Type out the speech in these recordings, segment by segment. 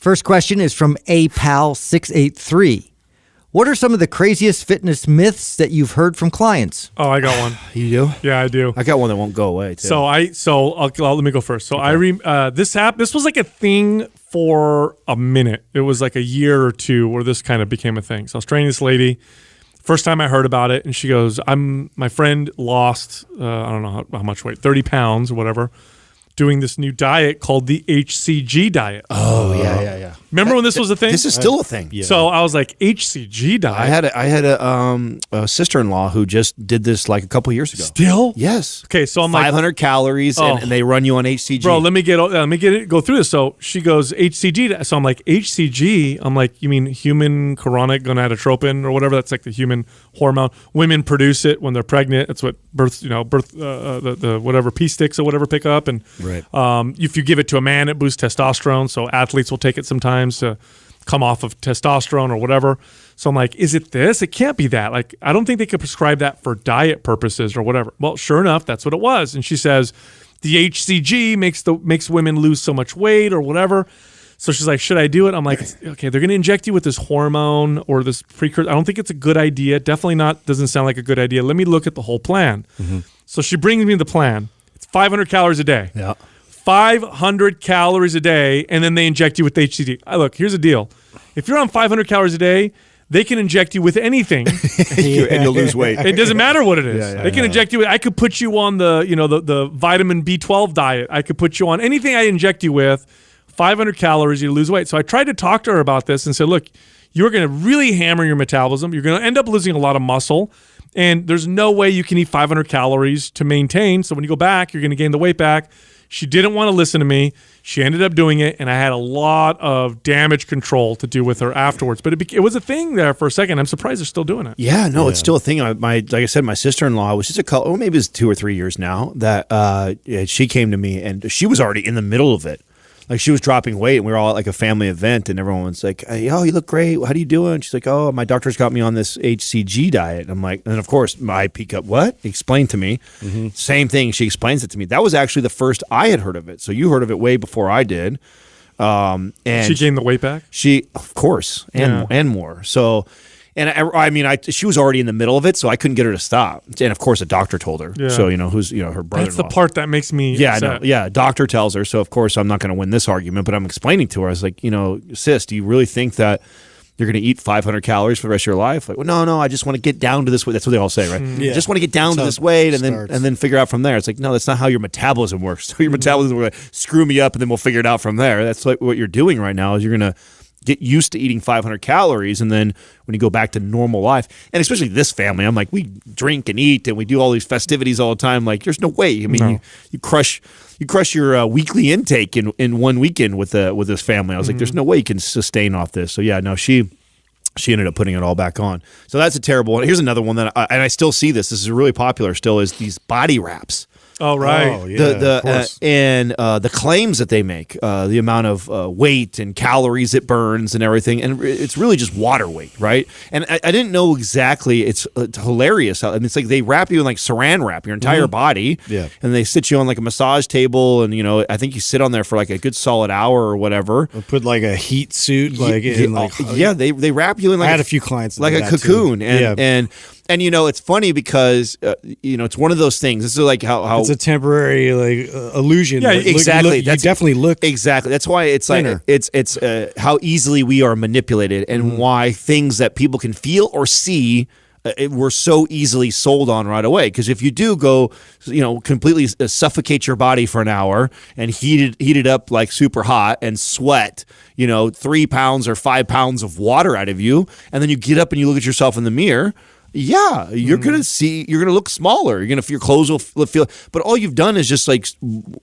First question is from APAL683. What are some of the craziest fitness myths that you've heard from clients? Oh, I got one. You do? Yeah, I do. I got one that won't go away, too. Let me go first. So okay. This was like a thing for a minute. It was like a year or two where this kind of became a thing. So I was training this lady. First time I heard about it, and she goes, my friend lost, I don't know how much weight, 30 pounds or whatever, doing this new diet called the HCG diet. Oh, yeah. Remember when this was a thing? This is still a thing. Yeah. So I was like, HCG diet? I had a sister-in-law who just did this like a couple years ago. Still? Yes. Okay, so I'm 500 calories, and they run you on HCG. Bro, let me go through this. So she goes, HCG. So I'm like, HCG? I'm like, you mean human chorionic gonadotropin or whatever? That's like the human hormone. Women produce it when they're pregnant. That's what the whatever pee sticks or whatever pick up. And right. If you give it to a man, it boosts testosterone. So athletes will take it sometimes to come off of testosterone or whatever. So I'm like, is it this? It can't be that. Like, I don't think they could prescribe that for diet purposes or whatever. Well, sure enough, that's what it was. And she says the HCG makes women lose so much weight or whatever. So she's like, should I do it? I'm like, okay, they're going to inject you with this hormone or this precursor. I don't think it's a good idea. Definitely not. Doesn't sound like a good idea. Let me look at the whole plan. Mm-hmm. So she brings me the plan. It's 500 calories a day. Yeah. 500 calories a day, and then they inject you with HCG. Look, here's the deal. If you're on 500 calories a day, they can inject you with anything. And you'll lose weight. It doesn't matter what it is. They can inject you with, I could put you on the vitamin B12 diet. I could put you on anything I inject you with, 500 calories, you lose weight. So I tried to talk to her about this and said, look, you're going to really hammer your metabolism. You're going to end up losing a lot of muscle. And there's no way you can eat 500 calories to maintain. So when you go back, you're going to gain the weight back. She didn't want to listen to me. She ended up doing it, and I had a lot of damage control to do with her afterwards. But it was a thing there for a second. I'm surprised they're still doing it. Yeah, no, it's still a thing. Like I said, my sister-in-law was just maybe it's 2 or 3 years now that she came to me, and she was already in the middle of it. Like, she was dropping weight, and we were all at like a family event, and everyone was like, oh, you look great. How do you doing? She's like, oh, my doctor's got me on this HCG diet. I'm like, and of course, I peek up, what? Explain to me. Mm-hmm. Same thing. She explains it to me. That was actually the first I had heard of it. So you heard of it way before I did. And she gained the weight back? She, of course, and more. So... And she was already in the middle of it, so I couldn't get her to stop. And of course, a doctor told her. Yeah. So who's her brother-in-law. That's the part that makes me upset. Yeah, doctor tells her. So of course, I'm not going to win this argument, but I'm explaining to her. I was like, sis, do you really think that you're going to eat 500 calories for the rest of your life? Like, well, no, I just want to get down to this weight. That's what they all say, right? Yeah. I just want to get down to this weight, and then figure out from there. It's like, no, that's not how your metabolism works. So your metabolism will screw me up, and then we'll figure it out from there. That's like what you're doing right now. Is you're going to get used to eating 500 calories, and then when you go back to normal life, and especially this family, I'm like, we drink and eat and we do all these festivities all the time. Like, there's no way. I mean, you crush your weekly intake in one weekend with this family. I was like, there's no way you can sustain off this. So yeah, no, she ended up putting it all back on. So that's a terrible one. Here's another one that I still see this. This is really popular still, is these body wraps. Oh, right. Oh, yeah, and the claims that they make, the amount of weight and calories it burns and everything, and it's really just water weight, right? And I didn't know exactly. It's hilarious. I mean, it's like they wrap you in like saran wrap your entire body, and they sit you on like a massage table, and I think you sit on there for like a good solid hour or whatever. Or put like a heat suit, they wrap you in like I had a few clients like a cocoon, and it's funny because it's one of those things. This is like how it's a temporary illusion. Yeah, exactly. You definitely look exactly. That's why it's thinner. Like it's how easily we are manipulated, and why things that people can feel or see we're so easily sold on right away. Because if you do go, completely suffocate your body for an hour and heat it up like super hot and sweat, 3 pounds or 5 pounds of water out of you, and then you get up and you look at yourself in the mirror. Yeah, you're gonna look smaller. Your clothes will feel. But all you've done is just like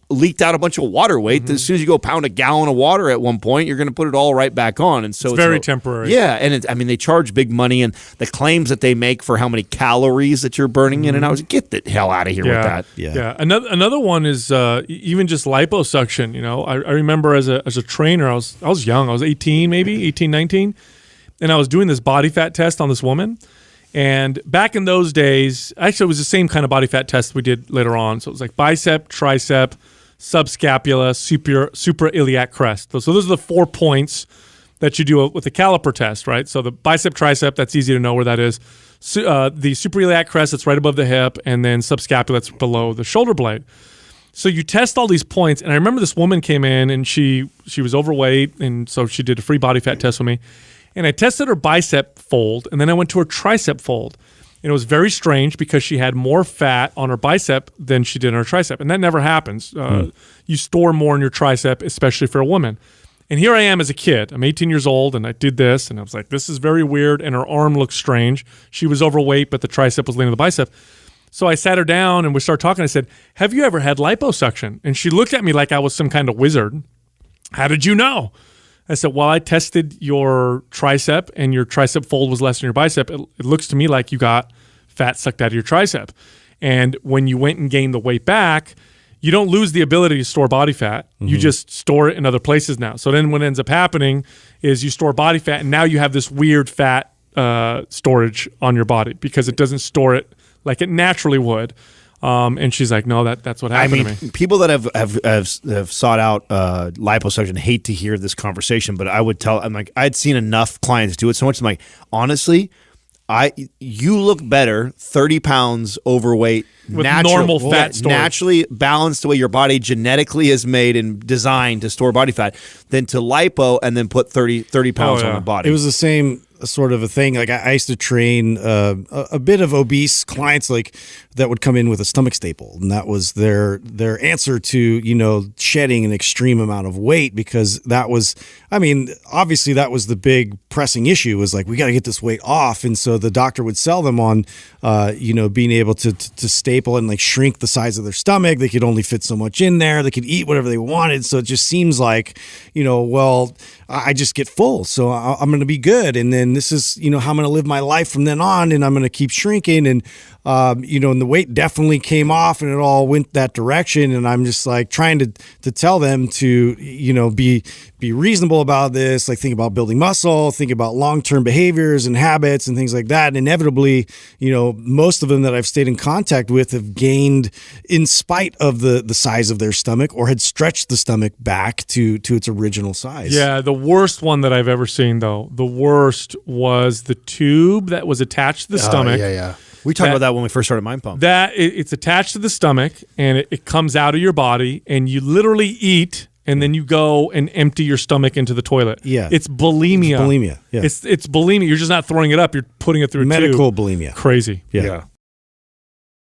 leaked out a bunch of water weight. As soon as you go pound a gallon of water at one point, you're gonna put it all right back on. And so it's very temporary. Yeah, and they charge big money, and the claims that they make for how many calories that you're burning in and out. Get the hell out of here with that. Yeah. Another one is even just liposuction. I remember as a trainer, I was young. I was 18, 19, and I was doing this body fat test on this woman. And back in those days, actually, it was the same kind of body fat test we did later on. So it was like bicep, tricep, subscapula, suprailiac crest. So those are the 4 points that you do with the caliper test, right? So the bicep, tricep, that's easy to know where that is. The suprailiac crest, that's right above the hip, and then subscapula, that's below the shoulder blade. So you test all these points, and I remember this woman came in, and she was overweight, and so she did a free body fat test with me. And I tested her bicep fold, and then I went to her tricep fold. And it was very strange because she had more fat on her bicep than she did on her tricep. And that never happens. You store more in your tricep, especially for a woman. And here I am as a kid. I'm 18 years old, and I did this, and I was like, this is very weird, and her arm looks strange. She was overweight, but the tricep was leaning to the bicep. So I sat her down, and we started talking. I said, have you ever had liposuction? And she looked at me like I was some kind of wizard. How did you know? I said, well, I tested your tricep, and your tricep fold was less than your bicep. It looks to me like you got fat sucked out of your tricep. And when you went and gained the weight back, you don't lose the ability to store body fat. You just store it in other places now. So then what ends up happening is you store body fat, and now you have this weird fat storage on your body because it doesn't store it like it naturally would. And she's like, no, that's what happened to me. People that have sought out liposuction hate to hear this conversation, but I would tell, I'm like, I'd seen enough clients do it so much. I'm like, honestly, you look better 30 pounds overweight with normal fat storage, naturally balanced the way your body genetically is made and designed to store body fat, than to lipo and then put 30 pounds on the body. It was the same sort of a thing. Like I used to train a bit of obese clients like that would come in with a stomach staple, and that was their answer to shedding an extreme amount of weight, because that was, obviously that was the big pressing issue, was like, we got to get this weight off. And so the doctor would sell them on being able to staple and like shrink the size of their stomach. They could only fit so much in there. They could eat whatever they wanted. So it just seems like, well, I just get full, so I'm going to be good. And then this is, how I'm going to live my life from then on, and I'm going to keep shrinking. And, and the weight definitely came off, and it all went that direction. And I'm just like trying to tell them to, be reasonable about this, like think about building muscle, think about long-term behaviors and habits and things like that. And inevitably, most of them that I've stayed in contact with have gained in spite of the size of their stomach, or had stretched the stomach back to its original size. Yeah, the worst one that I've ever seen, though, the worst was the tube that was attached to the stomach. Yeah. We talked about that when we first started Mind Pump. It's attached to the stomach, and it comes out of your body, and you literally eat, and then you go and empty your stomach into the toilet. Yeah. It's bulimia. It's bulimia. Yeah. It's bulimia. You're just not throwing it up. You're putting it through a medical tube. bulimia. Crazy. Yeah.